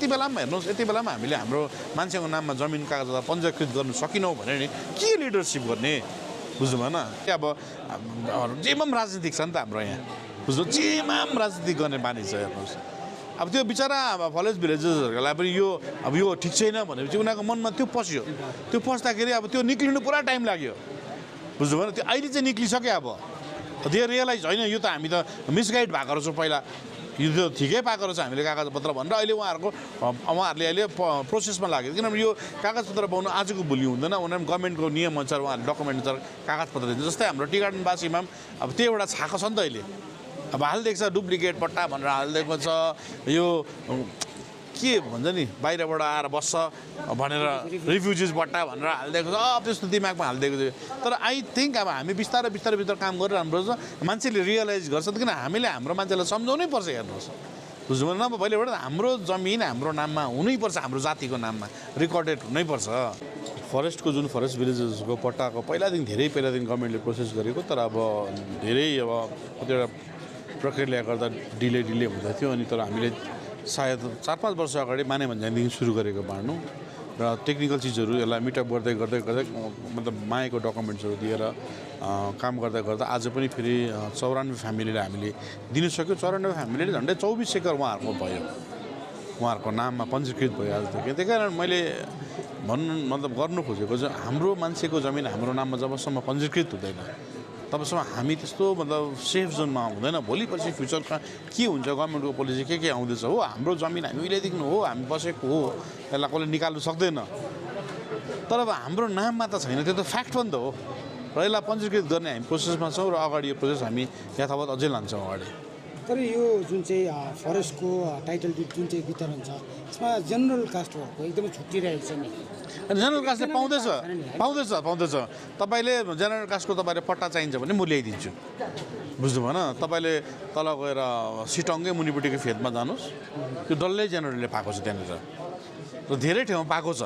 यति बेलामा हेर्नुहोस् यति बेलामा हामीले हाम्रो मान्छेको नाममा जमिन कागज पञ्जीकृत गर्न सकिनौँ भने नि के लिडरसिप गर्ने बुझ्नु भएन अब जेमा पनि राजनीतिक छ नि त हाम्रो यहाँ बुझ्नु जेमा पनि राजनीतिक गर्ने बानी छ हेर्नुहोस् अब त्यो बिचरा अब फरेस्ट भिलेजेसहरूलाई पनि यो ठिक छैन भनेपछि उनीहरूको मनमा त्यो पस्यो त्यो पस्दाखेरि अब त्यो निक्लिनु पुरा टाइम लाग्यो बुझ्नु भएन त्यो अहिले चाहिँ निक्लिसक्यो अब त्यो रियलाइज होइन यो त हामी त मिसगाइड भएको रहेछौँ पहिला यो त ठिकै पाएको रहेछ हामीले कागजपत्र भनेर अहिले उहाँहरूले अहिले प्रोसेसमा लाग्यो किनभने यो कागजपत्र पाउनु आजको भोलि हुँदैन उनीहरू गभर्मेन्टको नियमअनुसार उहाँहरूले डकुमेन्ट अनुसार कागजपत्र दिन्छ जस्तै हाम्रो टी गार्डनवासीमा अब त्यो एउटा छाएको छ नि त अहिले अब हालिदिएको छ डुप्लिकेट पट्टा भनेर हालिदिएको छ यो के भन्छ नि बाहिरबाट आएर बस्छ भनेर रिफ्युजिज पट्टा भनेर हालिदिएको छ त्यस्तो दिमागमा हालिदिएको थियो तर आई थिङ्क अब हामी बिस्तारै भित्र काम गरिरहनु पर्छ मान्छेले रियलाइज गर्छ किन हामीले हाम्रो मान्छेलाई सम्झाउनै पर्छ हेर्नुहोस् बुझ्नु नभए पहिलेबाट हाम्रो जमिन हाम्रो नाममा हुनैपर्छ हाम्रो जातिको नाममा रेकर्डेड हुनैपर्छ फरेस्टको जुन फरेस्ट भिलेजेसको पट्टाको धेरै पहिलादेखि गभर्मेन्टले प्रोसेस गरेको तर अब धेरै अब कतिवटा प्रक्रियाले गर्दा डिले हुँदै थियो अनि तर हामीले सायद 4-5 वर्ष अगाडि माने भन्ज्याङदेखि सुरु गरेको बाँड्नु र टेक्निकल चिजहरू यसलाई मिटअप गर्दै मतलब माएको डकुमेन्ट्सहरू दिएर काम गर्दा आज पनि फेरि 94 फ्यामिलीलाई हामीले दिनु सक्यो 94 फ्यामिलीले झन्डै 24 एकर उहाँहरूको भयो उहाँहरूको नाममा पञ्जीकृत भयो आजदेखि त्यही कारण मैले मतलब गर्नु खोजेको चाहिँ हाम्रो मान्छेको जमिन हाम्रो नाममा जबसम्म पञ्जीकृत हुँदैन तबसम्म हामी त्यस्तो मतलब सेफ जोनमा हुँदैन भोलिपछि फ्युचरमा के हुन्छ गभर्मेन्टको पोलिसी के आउँदैछ हो हाम्रो जमिन हामी उहिलेदेखि हो हामी बसेको हो यसलाई कसले निकाल्नु सक्दैन तर अब हाम्रो नाममा त छैन त्यो त फ्याक्ट पनि त हो र यसलाई पञ्जीकृत गर्ने हामी प्रोसेसमा छौँ र अगाडि यो प्रोसेस हामी यथावत अझै लान्छौँ अगाडि तर यो जुन चाहिँ फरेस्टको टाइटल डिड जुन चाहिँ वितरण छ यसमा जेनरल कास्टहरूको एकदमै छुट्टिरहेको छ नि अनि जेनरल कास्टले पाउँदैछ तपाईँले जेनरल कास्टको तपाईँले पट्टा चाहिन्छ भने म ल्याइदिन्छु बुझ्नु भएन तपाईँले तल गएर सिटङकै मुनिपट्टिको फेदमा जानुहोस् त्यो डल्लै जेनरलले पाएको छ त्यहाँनिर र धेरै ठाउँमा पाएको छ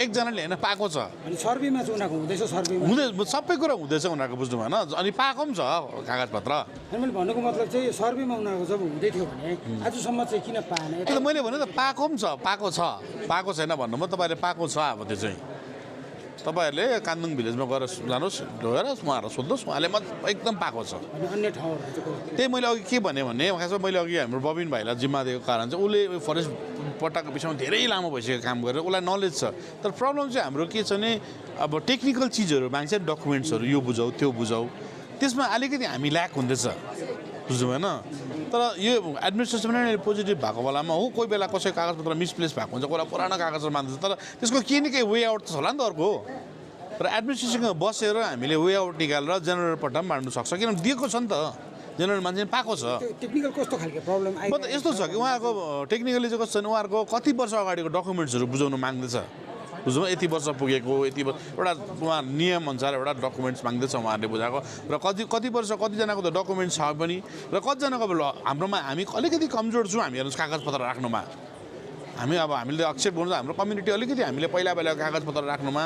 एकजनाले होइन पाएको छ अनि सर्वेमा चाहिँ उनीहरूको हुँदैछ सबै कुरा हुँदैछ उनीहरूको बुझ्नु भएन अनि पाएको पनि छ कागजपत्र अनि मैले भन्नुको मतलब चाहिँ सर्वेमा उनीहरूको जब हुँदै थियो भने आजसम्म चाहिँ किन पाएन त्यो मैले भने त पाएको छैन भन्नु म तपाईँले पाएको छ अब त्यो चाहिँ तपाईँहरूले कान्दुङ भिलेजमा गएर जानुहोस् गएर उहाँहरूलाई सोध्नुहोस् उहाँले एकदम पाएको छ अन्य ठाउँहरू त्यही मैले अघि के भने खासमा मैले अघि हाम्रो बबिन भाइलाई जिम्मा दिएको कारण चाहिँ उसले फरेस्ट पट्टाको विषयमा धेरै लामो भइसक्यो काम गरेर उसलाई नलेज छ तर प्रब्लम चाहिँ हाम्रो के छ भने अब टेक्निकल चिजहरू माग्छ डकुमेन्ट्सहरू यो बुझाऊ त्यो बुझाऊ त्यसमा अलिकति हामी ल्याक हुँदैछ बुझ्नु भएन तर यो एडमिनिस्ट्रेसन पोजिटिभ भएको बेलामा हो कोही बेला कसै कागजपत्र मिसप्लेस भएको हुन्छ कोही पुरानो कागजहरू मान्छ तर त्यसको केही न केही वे आउट त होला नि त अर्को र एडमिनिस्ट्रेसनमा बसेर हामीले वे आउट निकालेर जेनरल पट्टा पनि बाँड्नु सक्छ किनभने दिएको छ नि त जेनरल मान्छे पाएको छ टेक्निकल कस्तो खालको प्रब्लम यस्तो छ कि उहाँहरूको टेक्निकली चाहिँ कस्तो छ भने उहाँहरूको कति वर्ष अगाडिको डकुमेन्ट्सहरू बुझाउनु माग्दैछ बुझ्नु यति वर्ष पुगेको एउटा उहाँ नियमअनुसार एउटा डकुमेन्ट्स माग्दैछ उहाँहरूले बुझाएको र कति वर्ष कतिजनाको त डकुमेन्ट छ पनि र कतिजनाको हाम्रोमा हामी अलिकति कमजोर छौँ हामी हेर्नुहोस् कागजपत्र राख्नुमा हामीले एक्सेप्ट गर्नु हाम्रो कम्युनिटी अलिकति हामीले पहिला कागजपत्र राख्नुमा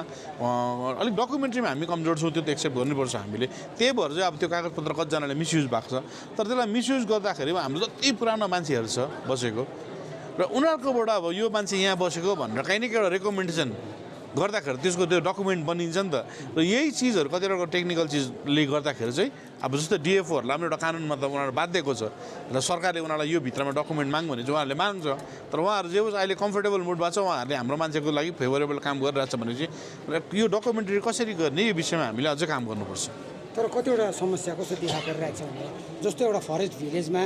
अलिक डकुमेन्ट्रीमा हामी कमजोर छौँ त्यो त एक्सेप्ट गर्नुपर्छ हामीले त्यही भएर चाहिँ अब त्यो कागजपत्र कतिजनाले मिसयुज भएको छ तर त्यसलाई मिसयुज गर्दाखेरि हाम्रो जति पुरानो मान्छेहरू छ बसेको र उनीहरूकोबाट अब यो मान्छे यहाँ बसेको भनेर काहीँ न एउटा रेकमेन्डेसन गर्दाखेरि त्यसको त्यो डकुमेन्ट बनिन्छ नि त र यही चिजहरू कतिवटा टेक्निकल चिजले गर्दाखेरि चाहिँ अब जस्तै डिएफओहरूलाई पनि एउटा कानुनमा त उनीहरू बाध्यको छ र सरकारले उनीहरूलाई यो भित्रमा डकुमेन्ट माग भने चाहिँ उहाँहरूले माग्छ तर उहाँहरू जे होस् अहिले कम्फर्टेबल मुड भएको छ उहाँहरूले हाम्रो मान्छेको लागि फेभरेबल काम गरिरहेछ भनेपछि यो डकुमेन्ट्री कसरी गर्ने यो विषयमा हामीले अझै काम गर्नुपर्छ तर कतिवटा समस्या कस्तो देखा परिरहेको छ भने जस्तो एउटा फरेस्ट भिलेजमा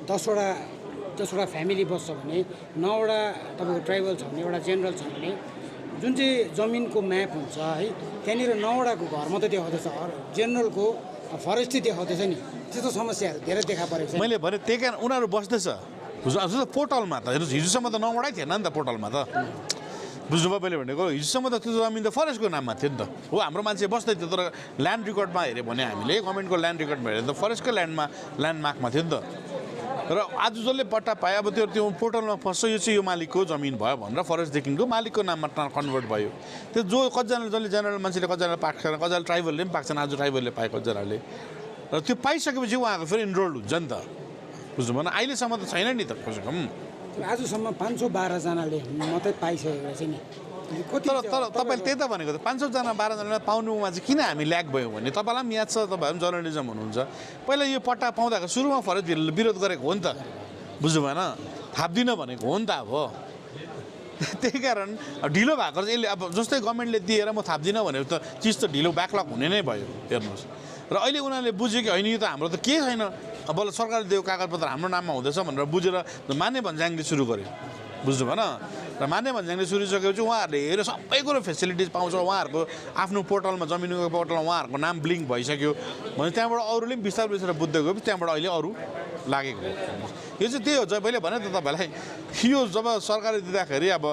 10वटा फ्यामिली बस्छ भने 9वटा तपाईँको ट्राइबल छ भने एउटा जेनरल छ भने जुन चाहिँ जमिनको म्याप हुन्छ है त्यहाँनिर 9वटाको घर मात्रै देखाउँदैछ जेनरलको फरेस्टै देखाउँदैछ नि त्यस्तो समस्याहरू धेरै देखा परेको छ मैले भने त्यही कारण उनीहरू बस्दैछ पोर्टलमा त हेर्नुहोस् हिजोसम्म त 9वटै थिएन नि त पोर्टलमा त बुझ्नुभयो मैले भनेको हिजोसम्म त त्यो जमिन त फरेस्टको नाममा थियो नि त हो हाम्रो मान्छे बस्दै थियो तर ल्यान्ड रेकर्डमा हेऱ्यो भने हामीले गभर्मेन्टको ल्यान्ड रेकर्डमा हेऱ्यो त फरेस्टकै ल्यान्डमार्कमा थियो नि त र आज जसले पट्टा पायो अब त्यो पोर्टलमा फस्छ यो चाहिँ यो मालिकको जमिन भयो भनेर फरेस्टदेखिको मालिकको नाममा कन्भर्ट भयो त्यो जो कतिजनाले जसले जेनरल मान्छेले कतिजनाले पाएको कतिजना ट्राइबलले पनि पाएको आज ट्राइबलले पाए कतिजनाले र त्यो पाइसकेपछि उहाँको फेरि इनरोल्ड हुन्छ नि त बुझ्नु भएन अहिलेसम्म त छैन नि त कसैको आजसम्म 512 जनाले मात्रै पाइसकेको छ नि कति तर तर तपाईँले त्यही त भनेको त 500 जना 12 जनालाई पाउनुमा चाहिँ किन हामी ल्याक भयो भने तपाईँलाई पनि याद छ तपाईँहरू पनि जर्नलिजम हुनुहुन्छ पहिला यो पट्टा पाउँदाको सुरुमा फरेस्ट विरोध गरेको हो नि त बुझ्नु भएन थाप्दिनँ भनेको हो नि त अब त्यही कारण ढिलो भएको चाहिँ यसले अब जस्तै गभर्मेन्टले दिएर म थाप्दिनँ भनेको त चिज त ढिलो ब्याकलग हुने नै भयो हेर्नुहोस् र अहिले उनीहरूले बुझ्यो कि होइन यो त हाम्रो त केही छैन बल्ल सरकारले दिएको कागजपत्र हाम्रो नाममा हुँदैछ भनेर बुझेर माने भन्ज्याङले सुरु गर्यो बुझ्नु भएन र माने भन्ज्याङले सुरु सकेपछि उहाँहरूले हेऱ्यो सबै कुरो फेसिलिटिज पाउँछ उहाँहरूको आफ्नो पोर्टलमा जमिनको पोर्टलमा उहाँहरूको नाम ब्लिङ्क भइसक्यो भने त्यहाँबाट अरूले पनि बिस्तारै बिस्तारै बुझ्दै गएपछि त्यहाँबाट अहिले अरू लागेको हो यो चाहिँ त्यही हो जब मैले भने त तपाईँलाई यो जब सरकारले दिँदाखेरि अब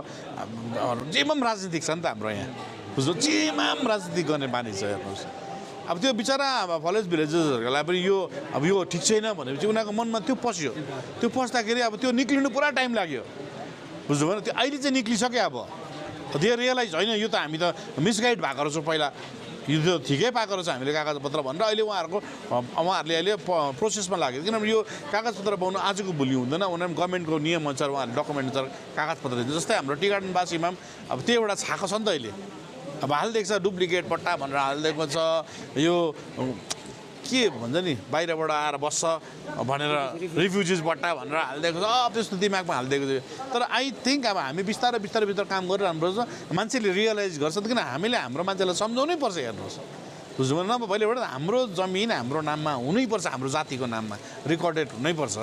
जेमा पनि राजनीतिक छ नि त हाम्रो यहाँ बुझ्नु जेमा पनि राजनीतिक गर्ने बानी छ हेर्नुहोस् अब त्यो बिचरा अब फरेस्ट भिलेजेसहरूलाई पनि यो ठिक छैन भनेपछि उनीहरूको मनमा त्यो पस्यो त्यो पस्दाखेरि अब त्यो निक्लिनु पुरा टाइम लाग्यो बुझ्नु भएन त्यो अहिले चाहिँ निक्लिसक्यो अब त्यो रियलाइज होइन यो त हामी त मिसगाइड भएको रहेछौँ पहिला यो त ठिकै पाएको रहेछ हामीले कागजपत्र भनेर अहिले उहाँहरूले अहिले प्रोसेसमा लाग्यो किनभने यो कागजपत्र पाउनु आजको भोलि हुँदैन उनीहरू गभर्मेन्टको नियम अनुसार उहाँहरूले डकुमेन्ट अनुसार कागजपत्र दिन्छ जस्तै हाम्रो टी गार्डनवासीमा पनि अब त्यो एउटा छाएको छ नि त अहिले अब हालिदिएको छ डुप्लिकेट पट्टा भनेर हालिदिएको छ यो के भन्छ नि बाहिरबाट आएर बस्छ भनेर रिफ्युजिज पट्टा भनेर हालिदिएको छ अब त्यस्तो दिमागमा हालिदिएको थियो तर आई थिङ्क अब हामी बिस्तारै काम गरेर हाम्रो मान्छेले रियलाइज गर्छ किन हामीले हाम्रो मान्छेलाई सम्झाउनै पर्छ हेर्नुहोस् बुझ्नु न पहिलेबाट हाम्रो जमिन हाम्रो नाममा हुनैपर्छ हाम्रो जातिको नाममा रेकर्डेड हुनैपर्छ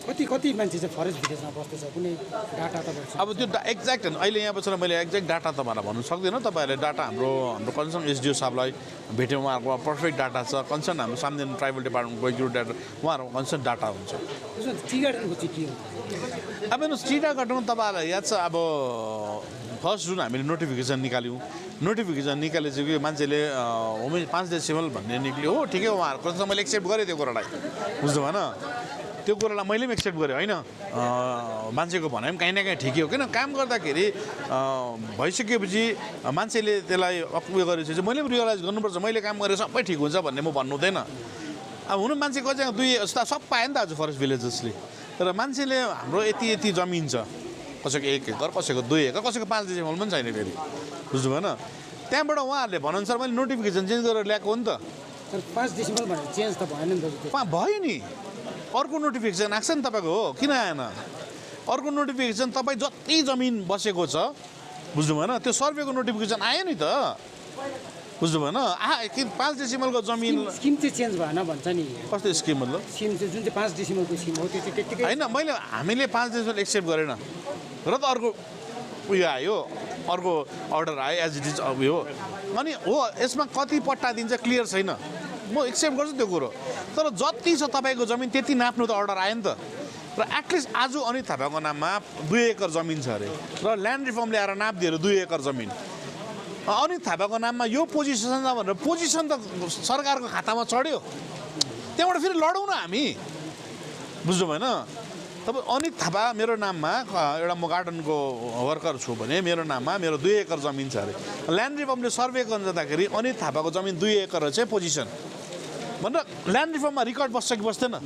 कति मान्छे चाहिँ फरेस्ट भिलेजमा बस्दैछ कुनै डाटा तपाईँको अब त्यो एक्ज्याक्ट अहिले यहाँ बसेर मैले एक्ज्याक्ट डाटा तपाईँलाई भन्नु सक्दिनँ तपाईँहरूले डाटा हाम्रो कन्सर्न एसडिओ साहबलाई भेट्यौँ उहाँहरूको पर्फेक्ट डाटा छ कन्सर्न हाम्रो सामदिन ट्राइबल डिपार्टमेन्टको एक्जिक्युटिभ डाटा उहाँहरूको कन्सर्न डाटा हुन्छ टी गार्डनको चाहिँ के हो अब हेर्नुहोस् टी गार्डनमा तपाईँहरूलाई याद छ अब फर्स्ट जुन हामीले नोटिफिकेसन निकाल्यौँ नोटिफिकेसन निकालेपछि कि मान्छेले 5 डेसिमल भन्ने निक्ल्यो हो ठिकै हो उहाँहरूको त मैले एक्सेप्ट गरेँ त्यो कुरालाई बुझ्नु भएन त्यो कुरालाई मैले पनि एक्सेप्ट गरेँ होइन मान्छेको भनाइ पनि काहीँ न काहीँ ठिकै हो किन काम गर्दाखेरि भइसकेपछि मान्छेले त्यसलाई उयो गरेपछि चाहिँ मैले पनि रियलाइज गर्नुपर्छ मैले काम गरेर सबै ठिक हुन्छ भन्ने म भन्नु हुँदैन अब हुनु मान्छेको चाहिँ 2 सब पायो नि त आज फरेस्ट भिलेजेसले तर मान्छेले हाम्रो यति जमिन छ कसैको 1 एकर कसैको 2 एकर कसैको 5 डेसिमल पनि छैन फेरि बुझ्नु भएन त्यहाँबाट उहाँहरूले भनेअनुसार मैले नोटिफिकेसन चेन्ज गरेर ल्याएको हो नि त तर 5 डेसिमल भनेर चेन्ज त भएन नि त भयो नि अर्को नोटिफिकेसन आएको छ नि तपाईँको हो किन आएन अर्को नोटिफिकेसन तपाईँ जति जमिन बसेको छ बुझ्नु भएन त्यो सर्वेको नोटिफिकेसन आयो नि त बुझ्नु भएन 5 डेसिमलको जमिन स्किम चाहिँ चेन्ज भएन भन्छ नि कस्तो स्किम मतलब स्किम चाहिँ जुन चाहिँ 5 डेसिमलको स्किम हो त्यो चाहिँ त्यतिकै होइन हामीले 5 डेसिमल एक्सेप्ट गरेन र त अर्को उयो आयो अर्को अर्डर आयो एज इट इज उयो अनि हो यसमा कति पट्टा दिन्छ क्लियर छैन म एक्सेप्ट गर्छु त्यो कुरो तर जति छ तपाईँको जमिन त्यति नाप्नु त अर्डर आयो नि त र एटलिस्ट आज अनित थापाको नाममा 2 एकर जमिन छ अरे र ल्यान्ड रिफर्म ल्याएर नापिदिएर 2 एकर जमिन अनित थापाको नाममा यो पोजिसन छ भनेर पोजिसन त सरकारको खातामा चढ्यो त्यहाँबाट फेरि लडौँ न हामी बुझ्नु भएन तपाईँ अनित थापा मेरो नाममा एउटा म गार्डनको वर्कर छु भने मेरो नाममा मेरो 2 एकर जमिन छ अरे ल्यान्ड रिफर्मले सर्वे गर्न जाँदाखेरि अनित थापाको जमिन 2 एकर चाहिँ पोजिसन भनेर ल्यान्ड रिफर्ममा रेकर्ड बस्छ कि बस्दैन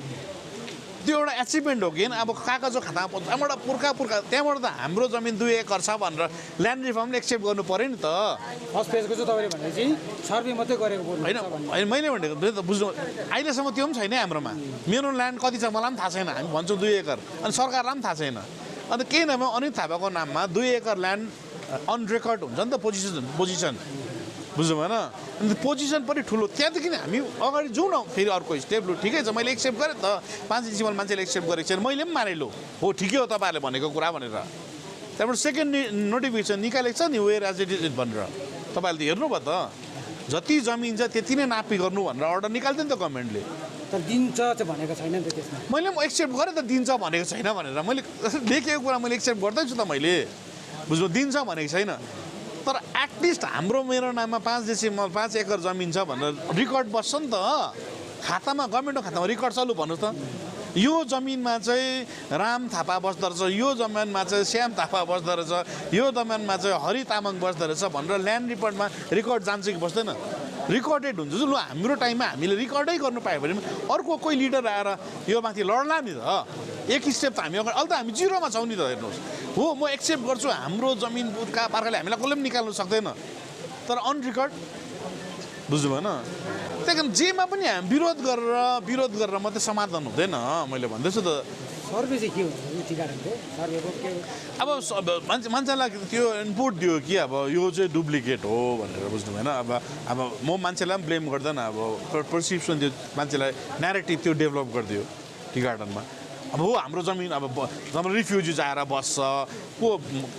त्यो एउटा एचिभमेन्ट हो कि अब कागजको खातामा त्यहाँबाट पुर्खा त्यहाँबाट त हाम्रो जमिन 2 एकर छ भनेर ल्यान्ड रिफर्मले एक्सेप्ट गर्नु पऱ्यो नि त फर्स्ट पेजको चाहिँ तपाईँले भने चाहिँ सर्वे मात्रै गरेको होइन मैले भनेको बुझ्नु अहिलेसम्म त्यो पनि छैन हाम्रोमा मेरो ल्यान्ड कति छ मलाई पनि थाहा छैन हामी भन्छौँ 2 एकर अनि सरकारलाई पनि थाहा छैन अन्त केही नभए अनित थापाको नाममा 2 एकर ल्यान्ड अन रेकर्ड हुन्छ नि त पोजिसन बुझ्नु भएन अनि पोजिसन पनि ठुलो त्यहाँदेखि हामी अगाडि जाउँ न फेरि अर्को स्टेप लु ठिकै छ मैले एक्सेप्ट गरेँ त 5 डेसिमल मान्छेले एक्सेप्ट गरेको छैन मैले पनि माने लु हो ठिकै हो तपाईँहरूले भनेको कुरा भनेर त्यहाँबाट सेकेन्ड नोटिफिकेसन निकालेको छ नि वेयर एज इट इज भनेर तपाईँहरूले त हेर्नुभयो त जति जमिन छ त्यति नै नापी गर्नु भनेर अर्डर निकाल्थ्यो नि त गभर्मेन्टले तर दिन्छ चाहिँ भनेको छैन नि त त्यसमा मैले पनि एक्सेप्ट गरेँ त दिन्छ भनेको छैन भनेर मैले लेखेको कुरा मैले एक्सेप्ट गर्दैछु त मैले बुझ्नु दिन्छ भनेको छैन तर एटलिस्ट हाम्रो मेरो नाममा 5 डेसिमल 5 एकर जमिन छ भनेर रेकर्ड बस्छ नि त खातामा गभर्मेन्टको खातामा रेकर्ड चल्नु भन्नुहोस् त यो जमिनमा चाहिँ राम थापा बस्दो रहेछ यो जमिनमा चाहिँ श्याम थापा बस्दो रहेछ यो जमिनमा चाहिँ हरि तामाङ बस्दो रहेछ भनेर ल्यान्ड रिपोर्टमा रेकर्ड जान्छ कि बस्दैन रेकर्डेड हुन्छ लु हाम्रो टाइममा हामीले रेकर्डै गर्नु पायो भने अर्को कोही लिडर आएर यो माथि लड्ला नि त एक स्टेप त हामी अगाडि अहिले त हामी जिरोमा छौँ नि त हेर्नुहोस् हो म एक्सेप्ट गर्छु हाम्रो जमिन बुर्खा पार्खाले हामीलाई कसले पनि निकाल्नु सक्दैन तर अन रेकर्ड बुझ्नु भएन त्यही कारण जेमा पनि हामी विरोध गरेर मात्रै समाधान हुँदैन मैले भन्दैछु त सर्वे चाहिँ के हुन्छ टी गार्डनको सर्वेको के अब मान्छेलाई त्यो इनपुट दियो कि अब यो चाहिँ डुप्लिकेट हो भनेर बुझ्नु भएन अब म मान्छेलाई पनि ब्लेम गर्दैन अब पर्सिप्सन त्यो मान्छेलाई न्यारेटिभ त्यो डेभलप गरिदियो टी गार्डनमा अब हो हाम्रो जमिन अब जब रिफ्युजिज आएर बस्छ को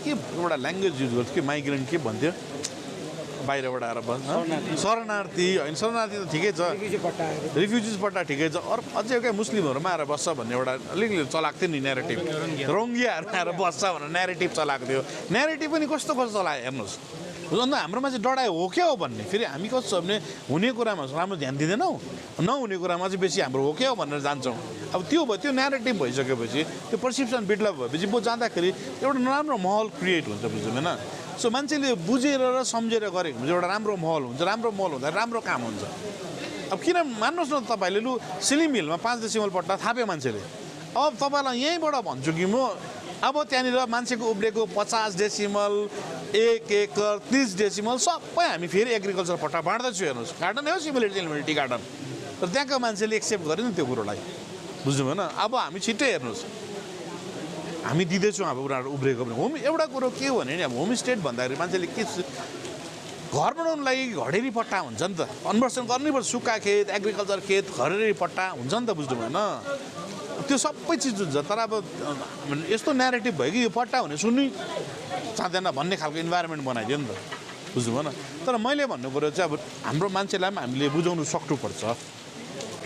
के एउटा ल्याङ्ग्वेज युज गर्छ कि माइग्रेन्ट के भन्थ्यो बाहिरबाट आएर बस्छ शरणार्थी होइन शरणार्थी त ठिकै छ रिफ्युजिज पट्टा ठिकै छ अरू अझै एउटा मुस्लिमहरूमा आएर बस्छ भन्ने एउटा अलिकति चलाएको थियो नि न्यारेटिभ रोङ्गियाहरू आएर बस्छ भनेर न्यारेटिभ चलाएको थियो न्यारेटिभ पनि कस्तो चलायो हेर्नुहोस् अन्त हाम्रोमा चाहिँ डढाइ हो क्या हो भन्ने फेरि हामी कस्तो छ भने हुने कुरामा राम्रो ध्यान दिँदैनौँ नहुने कुरामा चाहिँ बेसी हाम्रो हो क्या हो भनेर जान्छौँ अब त्यो भयो त्यो न्यारेटिभ भइसकेपछि त्यो पर्सिप्सन डेभलप भएपछि म जाँदाखेरि एउटा नराम्रो माहौल क्रिएट हुन्छ बुझ्नु होइन सो मान्छेले बुझेर र सम्झेर गरेको हुन्छ एउटा राम्रो माहौल हुन्छ राम्रो माहौल हुँदा राम्रो काम हुन्छ अब किन मान्नुहोस् न तपाईँले लु सिलिम हिलमा 5 डेसिमल पट्टा थाप्यो मान्छेले अब तपाईँलाई यहीँबाट भन्छु कि म अब त्यहाँनिर मान्छेको उब्रेको 50 डेसिमल 1 एकर 30 डेसिमल सबै हामी फेरि एग्रिकल्चर पट्टा बाँड्दैछु हेर्नुहोस् गार्डन हो सिमिलर टी गार्डन तर त्यहाँको मान्छेले एक्सेप्ट गरेन त्यो कुरोलाई बुझ्नु भएन अब हामी छिट्टै हेर्नुहोस् हामी दिँदैछौँ अब उनीहरू उब्रेको पनि होम एउटा कुरो के हो भने नि अब होमस्टेट भन्दाखेरि मान्छेले के घर बनाउनुको लागि घडेरी पट्टा हुन्छ नि त कन्भर्सन गर्नैपर्छ सुक्खा खेत एग्रिकल्चर खेत घरेरी पट्टा हुन्छ नि त बुझ्नु भएन त्यो सबै चिज हुन्छ तर अब यस्तो न्यारेटिभ भयो कि यो पट्टा हुने सुन्नै चाहँदैन भन्ने खालको इन्भाइरोमेन्ट बनाइदियो नि त बुझ्नु भएन तर मैले भन्नु कुरो चाहिँ अब हाम्रो मान्छेलाई पनि हामीले बुझाउनु सक्नुपर्छ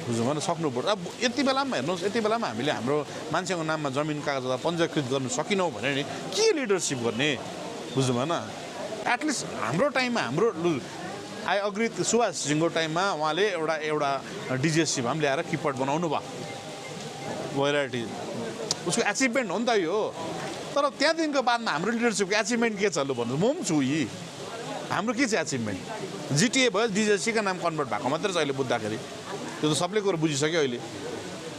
बुझ्नु भएन सक्नुपर्छ अब यति बेला पनि हेर्नुहोस् यति बेला पनि हामीले हाम्रो मान्छेको नाममा जमिन कागजलाई पञ्जीकृत गर्नु सकेनौँ भने नि के लिडरसिप गर्ने बुझ्नु भएन एटलिस्ट हाम्रो टाइममा हाम्रो आई अग्री सुभाष घिसिङको टाइममा उहाँले एउटा डिजिएससी भए पनि ल्याएर किपट बनाउनु भयो भेराइटी उसको एचिभमेन्ट हो नि त यो तर त्यहाँदेखिको बादमा हाम्रो लिडरसिपको एचिभमेन्ट के छ लु भन्नु म पनि छु यी हाम्रो के छ एचिभमेन्ट जिटिए भयो डिजिएससीको नाम कन्भर्ट भएको मात्रै छ अहिले बुझ्दाखेरि त्यो त सबले कुरो बुझिसक्यो अहिले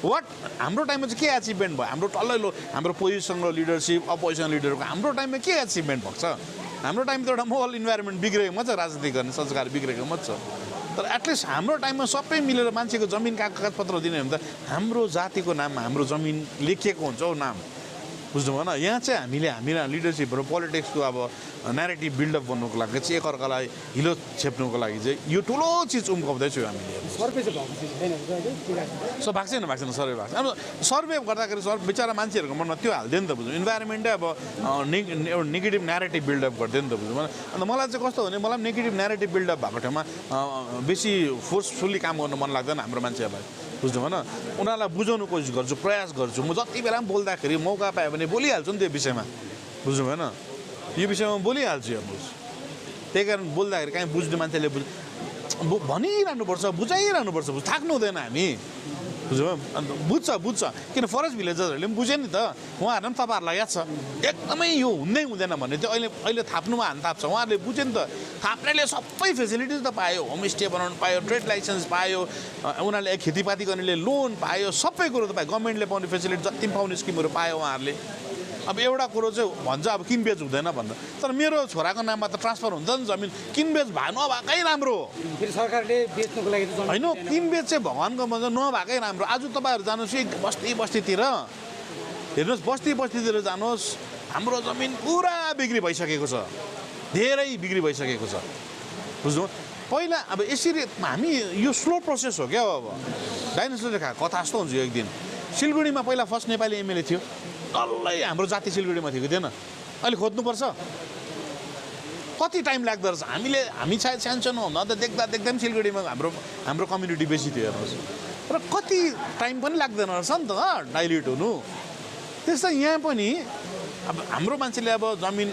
वाट हाम्रो टाइममा चाहिँ के एचिभमेन्ट भयो हाम्रो टल्लै हाम्रो पोजिसन र लिडरसिप अपोजिसन लिडरको हाम्रो टाइममा के एचिभमेन्ट भएको छ हाम्रो टाइममा त एउटा मोहल इन्भाइरोमेन्ट बिग्रेको मात्रै राजनीति गर्ने संस्कार बिग्रेको मात्रै छ तर एटलिस्ट हाम्रो टाइममा सबै मिलेर मान्छेको जमिन कागजपत्र दिने भने त हाम्रो जातिको नाममा हाम्रो जमिन लेखिएको हुन्छ हौ नाम बुझ्नु भएन यहाँ चाहिँ हामी लिडरसिपहरू पोलिटिक्सको अब न्यारेटिभ बिल्डअप गर्नुको लागि चाहिँ एकअर्कालाई हिलो छेप्नुको लागि चाहिँ यो ठुलो चिज उम्काउँदैछु हामीले भएको छैन सर्वे भएको अब सर्वे गर्दाखेरि बिचरा मान्छेहरूको मनमा त्यो हाल्दैन नि त बुझ्नु इन्भाइरोमेन्टै अब एउटा नेगेटिभ न्यारेटिभ बिल्डअप गर्दैन नि त बुझ्नु भएन अन्त मलाई चाहिँ कस्तो भने मलाई पनि नेगेटिभ न्यारेटिभ बिल्डअप भएको ठाउँमा बेसी फोर्सफुल्ली काम गर्नु मन लाग्दैन हाम्रो मान्छेहरूलाई बुझ्नु भएन उनीहरूलाई बुझाउनु कोसिस गर्छु प्रयास गर्छु म जति बेला पनि बोल्दाखेरि मौका पायो भने बोलिहाल्छु नि त्यो विषयमा बुझ्नु भएन यो विषयमा बोलिहाल्छु हेर्नुहोस् त्यही कारण बोल्दाखेरि काहीँ बुझ्ने मान्छेले भनिरहनुपर्छ बुझाइरहनुपर्छ थाक्नु हुँदैन हामी बुझ्नु अन्त बुझ्छ किन फरेस्ट भिलेजर्सहरूले पनि बुझ्यो नि त उहाँहरू पनि तपाईँहरूलाई याद छ एकदमै यो हुँदैन भन्ने त्यो अहिले थाप्नुमा हान थाप्छ उहाँहरूले बुझ्यो नि त थाप्नेले सबै फेसिलिटिज त पायो होमस्टे बनाउनु पायो ट्रेड लाइसेन्स पायो उनीहरूले खेतीपाती गर्नेले लोन पायो सबै कुरो त पायो गभर्मेन्टले पाउने फेसिलिटी जति पनि पाउने स्किमहरू पायो उहाँहरूले अब एउटा कुरो चाहिँ भन्छ अब किनबेच हुँदैन भनेर तर मेरो छोराको नाममा त ट्रान्सफर हुन्छ नि जमिन किनबेच नभएकै राम्रो फेरि सरकारले बेच्नुको लागि होइन किनबेच चाहिँ भगवान्को भन्छ नभएकै राम्रो आज तपाईँहरू जानुहोस् बस्तीतिर हेर्नुहोस् बस्तीतिर जानुहोस् हाम्रो जमिन पुरा बिक्री भइसकेको छ धेरै बिक्री भइसकेको छ बुझ्नु पहिला अब यसरी हामी यो स्लो प्रोसेस हो क्या अब डाइनोसरले खाएको कथा जस्तो हुन्छ एक दिन सिलगढीमा पहिला फर्स्ट नेपाली एमएलए थियो डल्लै हाम्रो जाति सिलगढीमा थियो थिएन अहिले खोज्नुपर्छ कति टाइम लाग्दो रहेछ हामी सायद सानसानो हुँदा त देख्दा पनि सिलगढीमा हाम्रो कम्युनिटी बेसी थियो हेर्नुहोस् र कति टाइम पनि लाग्दैन रहेछ नि त डाइल्युट हुनु त्यस्तै यहाँ पनि अब हाम्रो मान्छेले अब जमिन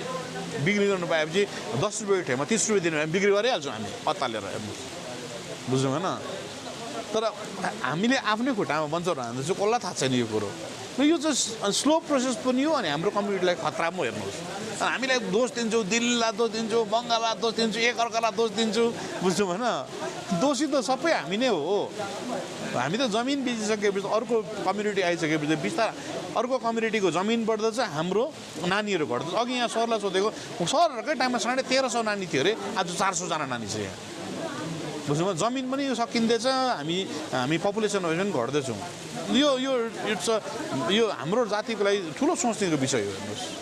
बिक्री गर्नु पाएपछि 10 रुपियाँको ठाउँमा 30 रुपियाँ दिनु भने बिक्री गरिहाल्छौँ हामी अत्तालेर हेर्नुहोस् बुझ्नु भएन तर हामीले आफ्नै खुट्टामा बन्छौँ हान्दैछु कसलाई थाहा छैन यो कुरो यो चाहिँ स्लो प्रोसेस पनि हो अनि हाम्रो कम्युनिटीलाई खतरा पनि हेर्नुहोस् हामीलाई दोष दिन्छौँ दिल्लीलाई दोष दिन्छौँ बङ्गाललाई दोष दिन्छौँ एकअर्कालाई दोष दिन्छौँ बुझ्नु भएन दोषी त सबै हामी नै हो हामी त जमिन बेचिसकेपछि अर्को कम्युनिटी आइसकेपछि बिस्तारै अर्को कम्युनिटीको जमिन बढ्दैछ, हाम्रो नानीहरू घट्दैछ। अघि यहाँ सरलाई सोधेको, सरहरूकै टाइममा 1350 नानी थियो अरे, आज 400जना नानी छ यहाँ। बुझ्नुभयो, जमिन पनि सकिँदैछ, हामी पपुलेसन वाइज पनि घट्दैछौँ। यो हाम्रो जातिको लागि ठुलो सोच्नेको विषय हो हेर्नुहोस्।